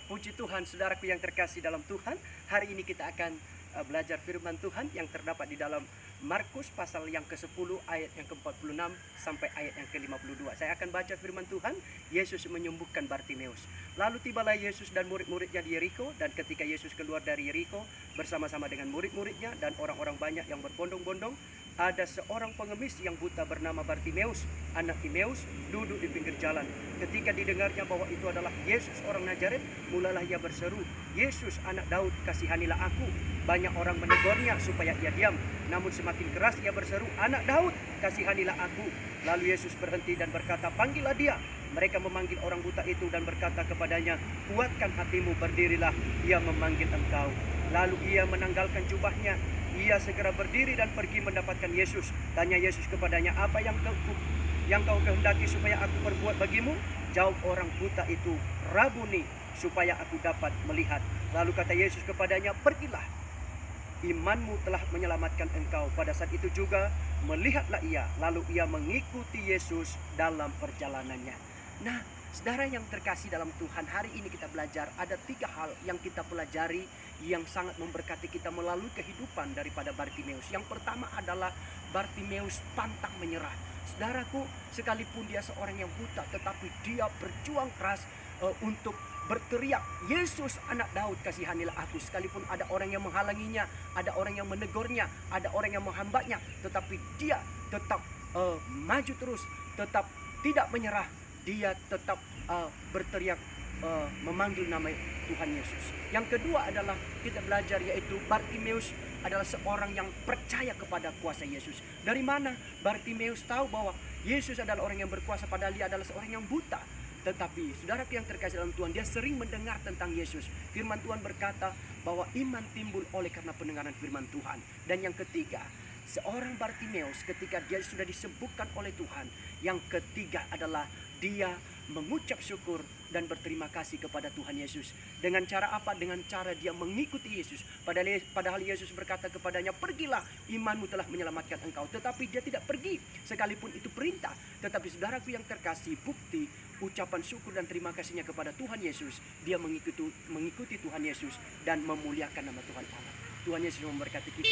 Puji Tuhan, saudaraku yang terkasih dalam Tuhan. Hari ini kita akan belajar firman Tuhan yang terdapat di dalam Markus pasal yang ke-10 ayat yang ke-46 sampai ayat yang ke-52. Saya akan baca firman Tuhan. Yesus menyembuhkan Bartimeus. Lalu tibalah Yesus dan murid-muridnya di Yeriko, dan ketika Yesus keluar dari Yeriko bersama-sama dengan murid-muridnya dan orang-orang banyak yang berbondong-bondong, ada seorang pengemis yang buta bernama Bartimeus, anak Timeus, duduk di pinggir jalan. Ketika didengarnya bahwa itu adalah Yesus orang Nazaret, mulalah ia berseru, "Yesus anak Daud, kasihanilah aku." Banyak orang menegurnya supaya ia diam, namun semakin keras ia berseru, "Anak Daud, kasihanilah aku." Lalu Yesus berhenti dan berkata, "Panggillah dia." Mereka memanggil orang buta itu dan berkata kepadanya, "Kuatkan hatimu, berdirilah, ia memanggil engkau." Lalu ia menanggalkan jubahnya. Ia segera berdiri dan pergi mendapatkan Yesus. Tanya Yesus kepadanya, "Apa yang kau kehendaki supaya aku perbuat bagimu?" Jawab orang buta itu, "Rabuni, supaya aku dapat melihat." Lalu kata Yesus kepadanya, "Pergilah, imanmu telah menyelamatkan engkau." Pada saat itu juga melihatlah ia, lalu ia mengikuti Yesus dalam perjalanannya. Nah, saudara yang terkasih dalam Tuhan, hari ini kita belajar ada 3 hal yang kita pelajari yang sangat memberkati kita melalui kehidupan daripada Bartimeus. Yang pertama adalah Bartimeus pantang menyerah. Saudaraku, sekalipun dia seorang yang buta, tetapi dia berjuang keras untuk berteriak, "Yesus anak Daud, kasihanilah aku." Sekalipun ada orang yang menghalanginya, ada orang yang menegurnya, ada orang yang menghambatnya, tetapi dia tetap maju terus, tetap tidak menyerah. Dia tetap berteriak, memanggil nama Tuhan Yesus. Yang kedua adalah kita belajar, yaitu Bartimeus adalah seorang yang percaya kepada kuasa Yesus. Dari mana Bartimeus tahu bahwa Yesus adalah orang yang berkuasa, padahal dia adalah seorang yang buta? Tetapi saudaraku yang terkasih dalam Tuhan, dia sering mendengar tentang Yesus. Firman Tuhan berkata bahwa iman timbul oleh karena pendengaran firman Tuhan. Dan yang ketiga, seorang Bartimeus ketika dia sudah disembuhkan oleh Tuhan, yang ketiga adalah dia mengucap syukur dan berterima kasih kepada Tuhan Yesus. Dengan cara apa? Dengan cara dia mengikuti Yesus. Padahal Yesus berkata kepadanya, "Pergilah, imanmu telah menyelamatkan engkau." Tetapi dia tidak pergi, sekalipun itu perintah. Tetapi saudaraku yang terkasih, bukti ucapan syukur dan terima kasihnya kepada Tuhan Yesus, dia mengikuti Tuhan Yesus dan memuliakan nama Tuhan Allah. Tuhan Yesus memberkati kita.